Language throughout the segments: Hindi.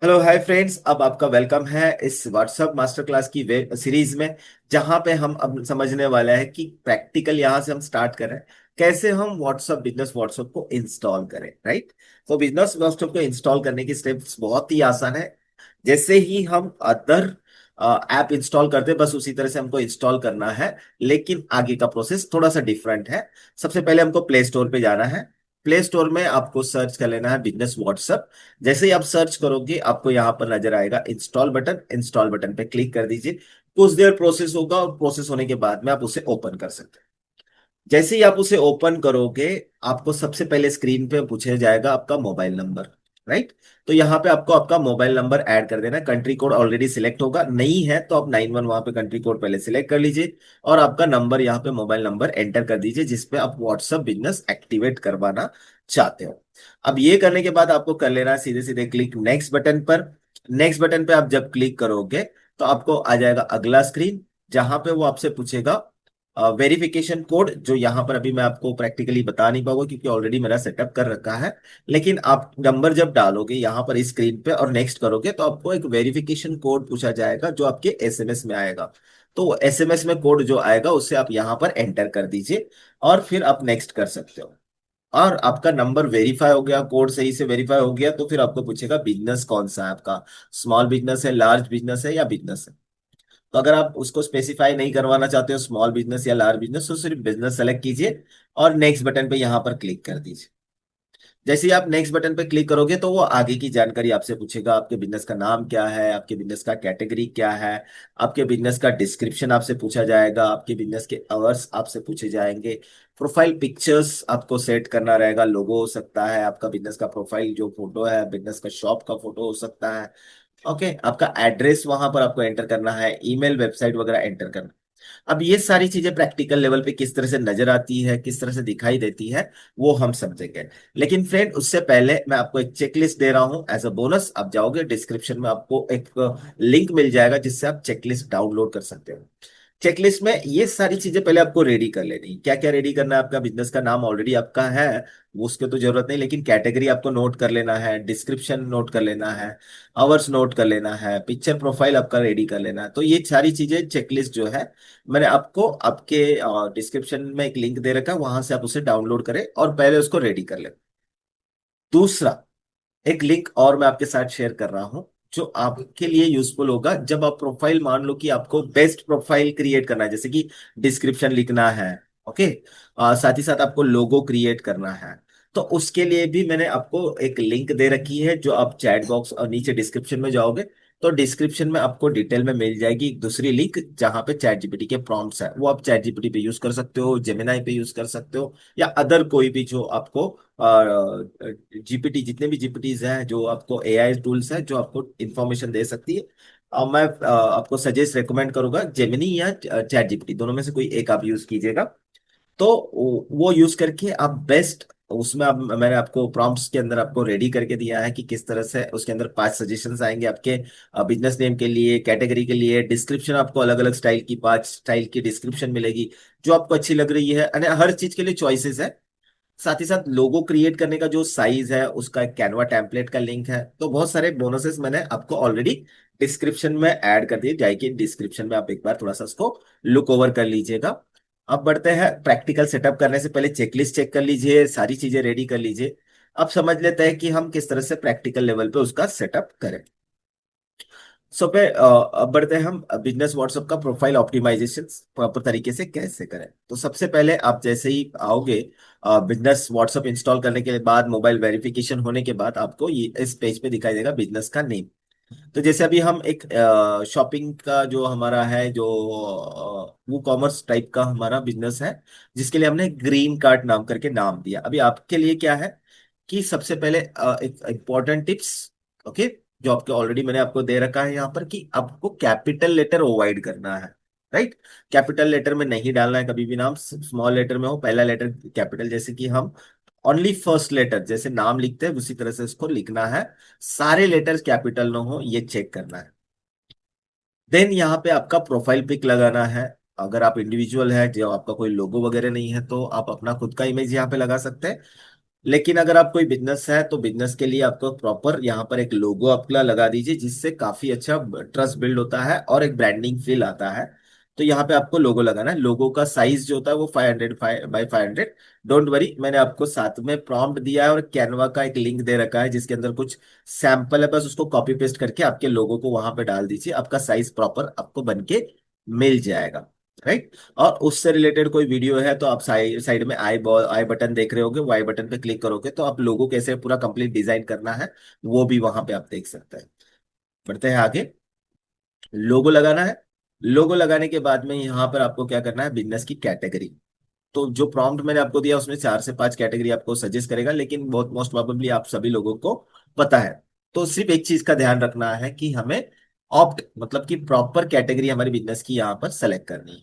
Hello hi friends. अब आपका वेलकम है इस व्हाट्सएप मास्टर क्लास की वेब सीरीज में, जहां पे हम अब समझने वाले हैं कि प्रैक्टिकल यहां से हम स्टार्ट करें कैसे हम व्हाट्सएप बिजनेस व्हाट्सएप को इंस्टॉल करें। राइट। तो बिजनेस व्हाट्सएप को इंस्टॉल करने की स्टेप्स बहुत ही आसान है। जैसे ही हम अदर ऐप इंस्टॉल करते हैं बस उसी तरह से हमको इंस्टॉल करना है, लेकिन आगे का प्रोसेस थोड़ा सा डिफरेंट है। सबसे पहले हमको प्ले स्टोर पे जाना है। प्ले स्टोर में आपको सर्च कर लेना है बिजनेस व्हाट्सएप। जैसे ही आप सर्च करोगे आपको यहाँ पर नजर आएगा इंस्टॉल बटन। इंस्टॉल बटन पे क्लिक कर दीजिए। कुछ देर प्रोसेस होगा और प्रोसेस होने के बाद में आप उसे ओपन कर सकते हैं। जैसे ही आप उसे ओपन करोगे आपको सबसे पहले स्क्रीन पे पूछा जाएगा आपका मोबाइल नंबर। राइट। तो यहाँ पे आपको आपका मोबाइल नंबर ऐड कर देना है। कंट्री कोड ऑलरेडी सिलेक्ट होगा, नहीं है तो आप 91 वहां पे कंट्री कोड पहले सिलेक्ट कर लीजिए। और आपका नंबर यहाँ पे मोबाइल नंबर एंटर कर दीजिए जिसपे आप व्हाट्सएप बिजनेस एक्टिवेट करवाना चाहते हो। अब ये करने के बाद आपको कर लेना है सीधे सीधे क्लिक नेक्स्ट बटन पर। नेक्स्ट बटन पे आप जब क्लिक करोगे तो आपको आ जाएगा अगला स्क्रीन, जहां पे वो आपसे पूछेगा वेरिफिकेशन कोड, जो यहाँ पर अभी मैं आपको प्रैक्टिकली बता नहीं पाऊंगा क्योंकि ऑलरेडी मेरा सेटअप कर रखा है। लेकिन आप नंबर जब डालोगे यहाँ पर इस स्क्रीन पे और नेक्स्ट करोगे तो आपको एक वेरिफिकेशन कोड पूछा जाएगा जो आपके एसएमएस में आएगा। तो एसएमएस में कोड जो आएगा उसे आप यहाँ पर एंटर कर दीजिए और फिर आप नेक्स्ट कर सकते हो। और आपका नंबर वेरीफाई हो गया, कोड सही से वेरीफाई हो गया, तो फिर आपको पूछेगा बिजनेस कौन सा है आपका। स्मॉल बिजनेस है, लार्ज बिजनेस है या बिजनेस है। तो अगर आप उसको स्पेसिफाई नहीं करवाना चाहते हो स्मॉल बिजनेस या लार्ज बिजनेस, तो सिर्फ बिजनेस सेलेक्ट कीजिए और नेक्स्ट बटन पे यहां पर क्लिक कर दीजिए। जैसे ही आप नेक्स्ट बटन पे क्लिक करोगे तो वो आगे की जानकारी आपसे पूछेगा। आपके बिजनेस का नाम क्या है, आपके बिजनेस का कैटेगरी क्या है, आपके बिजनेस का डिस्क्रिप्शन आपसे पूछा जाएगा, आपके बिजनेस के आवर्स आपसे पूछे जाएंगे। प्रोफाइल पिक्चर्स आपको सेट करना रहेगा। लोगो हो सकता है, आपका बिजनेस का प्रोफाइल जो फोटो है, बिजनेस का शॉप का फोटो हो सकता है। ओके। आपका एड्रेस वहां पर आपको एंटर करना है, ईमेल वेबसाइट वगैरह एंटर करना। अब ये सारी चीजें प्रैक्टिकल लेवल पे किस तरह से नजर आती है, किस तरह से दिखाई देती है, वो हम समझेंगे। लेकिन फ्रेंड उससे पहले मैं आपको एक चेकलिस्ट दे रहा हूं एज अ बोनस। आप जाओगे डिस्क्रिप्शन में आपको एक लिंक मिल जाएगा जिससे आप चेकलिस्ट डाउनलोड कर सकते हो। चेकलिस्ट में ये सारी चीजें पहले आपको रेडी कर लेनी। क्या क्या रेडी करना है? आपका बिजनेस का नाम ऑलरेडी आपका है, वो उसके तो जरूरत नहीं, लेकिन कैटेगरी आपको नोट कर लेना है, डिस्क्रिप्शन नोट कर लेना है, आवर्स नोट कर लेना है, पिक्चर प्रोफाइल आपका रेडी कर लेना है। तो ये सारी चीजें चेकलिस्ट जो है मैंने आपको आपके डिस्क्रिप्शन में एक लिंक दे रखा है, वहां से आप उसे डाउनलोड करें और पहले उसको रेडी कर लें। दूसरा, एक लिंक और मैं आपके साथ शेयर कर रहा हूं जो आपके लिए यूजफुल होगा जब आप प्रोफाइल, मान लो कि आपको बेस्ट प्रोफाइल क्रिएट करना है, जैसे कि डिस्क्रिप्शन लिखना है। ओके। साथ ही साथ आपको लोगो क्रिएट करना है। तो उसके लिए भी मैंने आपको एक लिंक दे रखी है, जो आप चैट बॉक्स और नीचे डिस्क्रिप्शन में जाओगे तो डिस्क्रिप्शन में आपको डिटेल में मिल जाएगी एक दूसरी लिंक, जहां पे चैट जीपीटी के प्रॉम्प्ट्स है। वो आप चैट जीपीटी पे यूज कर सकते हो, जेमिनाई पे यूज कर सकते हो, या अदर कोई भी जो आपको जीपीटी, जितने भी जीपीटीज हैं जो आपको एआई टूल्स हैं जो आपको इंफॉर्मेशन दे सकती है। मैं आपको सजेस्ट रेकमेंड करूंगा जेमिनी या चैट जीपीटी, दोनों में से कोई एक आप यूज कीजिएगा। तो वो यूज करके आप बेस्ट उसमें आप, मैंने आपको प्रॉम्प्ट्स के अंदर आपको रेडी करके दिया है कि किस तरह से उसके अंदर 5 सजेशंस आएंगे आपके बिजनेस नेम के लिए, कैटेगरी के लिए, डिस्क्रिप्शन आपको अलग अलग स्टाइल की 5 स्टाइल की डिस्क्रिप्शन मिलेगी जो आपको अच्छी लग रही है। यानी हर चीज के लिए चॉइसेस है। साथ ही साथ लोगो क्रिएट करने का जो साइज है उसका एक कैनवा टेम्पलेट का लिंक है। तो बहुत सारे बोनसेस मैंने आपको ऑलरेडी डिस्क्रिप्शन में ऐड कर दिए। जाइए डिस्क्रिप्शन में आप एक बार थोड़ा सा उसको लुक ओवर कर लीजिएगा। अब बढ़ते हैं प्रैक्टिकल सेटअप करने से पहले चेकलिस्ट चेक कर लीजिए, सारी चीजें रेडी कर लीजिए। अब समझ लेते हैं कि हम किस तरह से प्रैक्टिकल लेवल पे उसका सेटअप करें। सो पे अब बढ़ते हैं हम बिजनेस व्हाट्सएप का प्रोफाइल ऑप्टिमाइजेशन प्रॉपर तरीके से कैसे करें। तो सबसे पहले आप जैसे ही आओगे बिजनेस व्हाट्सएप इंस्टॉल करने के बाद, मोबाइल वेरिफिकेशन होने के बाद, आपको ये इस पेज पे दिखाई देगा बिजनेस का नेम। तो जैसे अभी हम एक शॉपिंग का जो हमारा है, जो वो कॉमर्स टाइप का हमारा बिजनेस है, जिसके लिए हमने ग्रीन कार्ड नाम करके नाम दिया। अभी आपके लिए क्या है कि सबसे पहले एक इम्पोर्टेंट टिप्स। ओके। जो आपके ऑलरेडी मैंने आपको दे रखा है यहाँ पर कि आपको कैपिटल लेटर अवॉइड करना है। राइट। कैपिटल लेटर में नहीं डालना है कभी भी नाम, स्मॉल लेटर में हो, पहला लेटर कैपिटल, जैसे कि हम ओनली फर्स्ट लेटर जैसे नाम लिखते हैं उसी तरह से इसको लिखना है। सारे लेटर्स कैपिटल ना हो ये चेक करना है। देन यहाँ पे आपका प्रोफाइल पिक लगाना है। अगर आप इंडिविजुअल है, जो आपका कोई लोगो वगैरह नहीं है, तो आप अपना खुद का इमेज यहाँ पे लगा सकते हैं। लेकिन अगर आप कोई बिजनेस है तो बिजनेस के लिए आपको प्रॉपर यहाँ पर एक लोगो अपना लगा दीजिए, जिससे काफी अच्छा ट्रस्ट बिल्ड होता है और एक ब्रांडिंग फील आता है। तो यहाँ पे आपको लोगो लगाना है। लोगो का साइज जो होता है वो 500 बाई 500। डोंट वरी, मैंने आपको साथ में प्रॉम्प्ट दिया है और कैनवा का एक लिंक दे रखा है जिसके अंदर कुछ सैंपल है, बस उसको कॉपी पेस्ट करके आपके लोगो को वहां पे डाल दीजिए, आपका साइज प्रॉपर आपको बन के मिल जाएगा। राइट। और उससे रिलेटेड कोई वीडियो है तो आप साइड साइड में आई बटन देख रहे होगे, वो आई बटन पे क्लिक करोगे तो आप लोगो कैसे पूरा कंप्लीट डिजाइन करना है वो भी वहां पे आप देख सकते हैं। बढ़ते हैं आगे। लोगो लगाना है। लोगो लगाने के बाद में यहाँ पर आपको क्या करना है, बिजनेस की कैटेगरी। तो जो प्रॉम्प्ट मैंने आपको दिया उसमें 4 से 5 कैटेगरी आपको सजेस्ट करेगा, लेकिन बहुत मोस्ट प्रोबेबली आप सभी लोगों को पता है। तो सिर्फ एक चीज का ध्यान रखना है कि हमें ऑप्ट मतलब कि प्रॉपर कैटेगरी हमारे बिजनेस की यहाँ पर सेलेक्ट करनी है।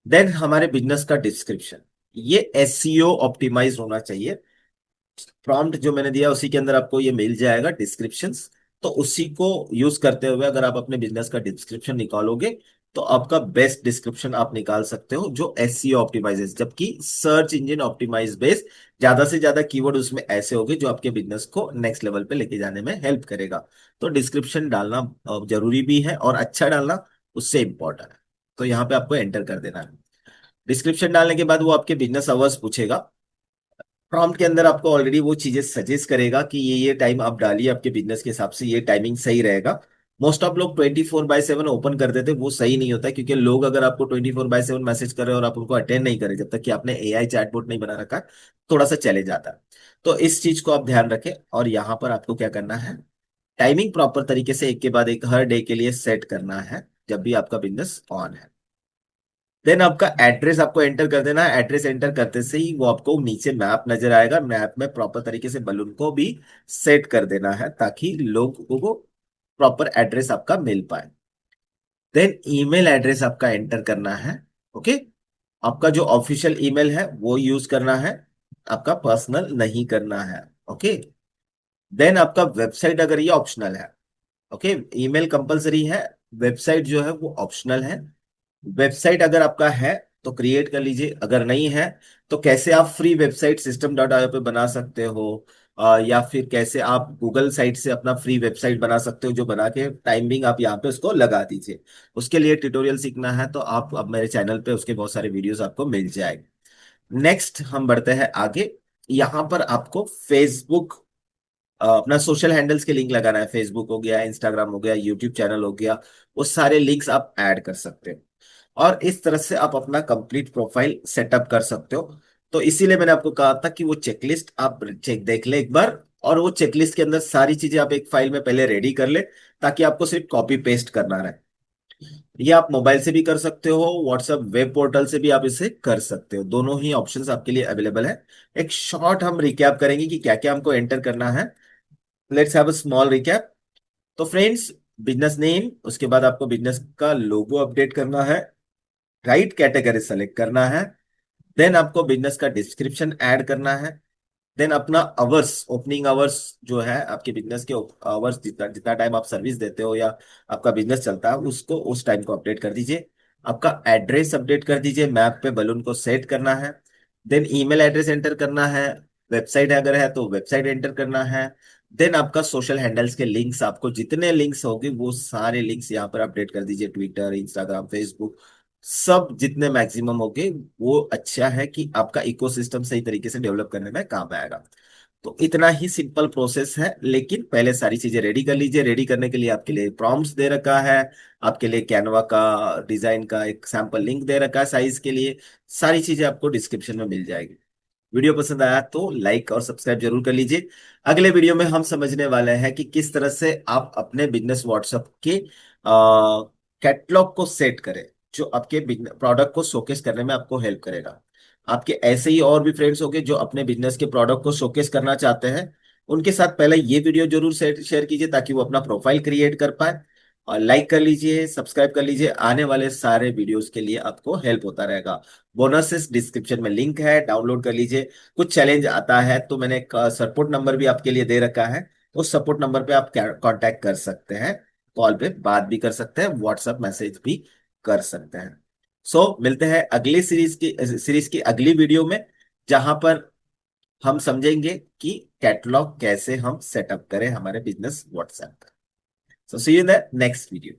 देन हमारे बिजनेस का डिस्क्रिप्शन, ये एसईओ ऑप्टिमाइज होना चाहिए। प्रॉम्प्ट जो मैंने दिया उसी के अंदर आपको ये मिल जाएगा डिस्क्रिप्शंस। तो उसी को यूज करते हुए अगर आप अपने बिजनेस का डिस्क्रिप्शन निकालोगे तो आपका बेस्ट डिस्क्रिप्शन आप निकाल सकते हो जो एसईओ ऑप्टिमाइजेस, जबकि सर्च इंजन ऑप्टिमाइज बेस ज्यादा से ज्यादा कीवर्ड उसमें ऐसे होंगे जो आपके बिजनेस को नेक्स्ट लेवल पे लेके जाने में हेल्प करेगा। तो डिस्क्रिप्शन डालना जरूरी भी है और अच्छा डालना उससे इंपॉर्टेंट है। तो यहाँ पे आपको एंटर कर देना है। डिस्क्रिप्शन डालने के बाद वो आपके बिजनेस आवर्स पूछेगा। प्रॉम्प्ट के अंदर आपको ऑलरेडी वो चीजें सजेस्ट करेगा कि ये टाइम आप डालिए, आपके बिजनेस के हिसाब से ये टाइमिंग सही रहेगा। मोस्ट ऑफ लोग 24/7 ओपन कर देते, वो सही नहीं होता, क्योंकि लोग अगर आपको 24/7 मैसेज कर रहे हो और आप उनको अटेंड नहीं करें जब तक कि आपने एआई चैटबॉट नहीं बना रखा, थोड़ा सा चैलेंज आता है। तो इस चीज को आप ध्यान रखें और यहाँ पर आपको क्या करना है, टाइमिंग प्रॉपर तरीके से एक के बाद एक हर डे के लिए सेट करना है जब भी आपका बिजनेस ऑन है। देन आपका एड्रेस आपको एंटर कर देना है। एड्रेस एंटर करते से ही वो आपको नीचे मैप नजर आएगा, मैप में प्रॉपर तरीके से बलून को भी सेट कर देना है ताकि लोगों को प्रॉपर एड्रेस आपका मिल पाए। देन ईमेल एड्रेस आपका एंटर करना है। ओके। आपका जो ऑफिशियल ईमेल है वो यूज करना है, आपका पर्सनल नहीं करना है। ओके। देन आपका वेबसाइट अगर ये ऑप्शनल है। ओके। ईमेल कंपलसरी है, वेबसाइट जो है वो ऑप्शनल है। वेबसाइट अगर आपका है तो क्रिएट कर लीजिए, अगर नहीं है तो कैसे आप फ्री वेबसाइट system.io पे बना सकते हो, या फिर कैसे आप गूगल साइट से अपना फ्री वेबसाइट बना सकते हो, जो बना के टाइमिंग आप यहाँ पे उसको लगा दीजिए। उसके लिए ट्यूटोरियल सीखना है तो आप अब मेरे चैनल पे उसके बहुत सारे वीडियोस आपको मिल जाएंगे। नेक्स्ट हम बढ़ते हैं आगे। यहाँ पर आपको फेसबुक अपना सोशल हैंडल्स के लिंक लगाना है। फेसबुक हो गया, इंस्टाग्राम हो गया, यूट्यूब चैनल हो गया, वो सारे लिंक्स आप ऐड कर सकते हो और इस तरह से आप अपना कंप्लीट प्रोफाइल सेटअप कर सकते हो। तो इसीलिए मैंने आपको कहा था कि वो चेकलिस्ट आप चेक देख ले एक बार, और वो चेकलिस्ट के अंदर सारी चीजें आप एक फाइल में पहले रेडी कर ले ताकि आपको सिर्फ कॉपी पेस्ट करना रहे। ये आप मोबाइल से भी कर सकते हो, व्हाट्सएप वेब पोर्टल से भी आप इसे कर सकते हो, दोनों ही ऑप्शंस आपके लिए अवेलेबल है। एक शॉर्ट हम रिकैप करेंगे कि क्या क्या हमको एंटर करना है। Let's have a small recap. तो फ्रेंड्स, बिजनेस नेम, उसके बाद आपको बिजनेस का लोगो अपडेट करना है, राइट कैटेगरी सेलेक्ट करना है, देन आपको बिजनेस का डिस्क्रिप्शन ऐड करना है, देन अपना आवर्स, ओपनिंग आवर्स जो है आपके बिजनेस के आवर्स, जितना जितना टाइम आप सर्विस देते हो या आपका बिजनेस चलता है उसको उस टाइम को अपडेट कर दीजिए। आपका एड्रेस अपडेट कर दीजिए, मैप पे बलून को सेट करना है। देन ईमेल एड्रेस एंटर करना है, वेबसाइट अगर है तो वेबसाइट एंटर करना है। देन आपका सोशल हैंडल्स के लिंक्स, आपको जितने लिंक्स होंगे वो सारे लिंक्स यहाँ पर अपडेट कर दीजिए, ट्विटर, इंस्टाग्राम, फेसबुक, सब जितने मैक्सिमम होंगे। वो अच्छा है कि आपका इकोसिस्टम सही तरीके से डेवलप करने में काम आएगा। तो इतना ही सिंपल प्रोसेस है, लेकिन पहले सारी चीजें रेडी कर लीजिए। रेडी करने के लिए आपके लिए प्रॉम्प्ट्स दे रखा है, आपके लिए कैनवा का डिजाइन का एक सैंपल लिंक दे रखा है साइज के लिए। सारी चीजें आपको डिस्क्रिप्शन में मिल जाएगी। वीडियो पसंद आया तो लाइक और सब्सक्राइब जरूर कर लीजिए। अगले वीडियो में हम समझने वाले हैं कि किस तरह से आप अपने बिजनेस व्हाट्सएप के कैटलॉग को सेट करें, जो आपके प्रोडक्ट को शोकेस करने में आपको हेल्प करेगा। आपके ऐसे ही और भी फ्रेंड्स होंगे जो अपने बिजनेस के प्रोडक्ट को शोकेस करना चाहते हैं, उनके साथ पहले ये वीडियो जरूर शेयर कीजिए ताकि वो अपना प्रोफाइल क्रिएट कर पाए। और लाइक कर लीजिए, सब्सक्राइब कर लीजिए, आने वाले सारे वीडियोस के लिए आपको हेल्प होता रहेगा। बोनसेस डिस्क्रिप्शन में लिंक है, डाउनलोड कर लीजिए। कुछ चैलेंज आता है तो मैंने एक सपोर्ट नंबर भी आपके लिए दे रखा है, उस सपोर्ट नंबर पे आप कांटेक्ट कर सकते हैं, कॉल पे बात भी कर सकते हैं, व्हाट्सएप मैसेज भी कर सकते हैं। मिलते हैं अगली सीरीज की अगली वीडियो में, जहां पर हम समझेंगे कि कैटलॉग कैसे हम सेटअप करें हमारे बिजनेस व्हाट्सएप पर। So see you in the next video.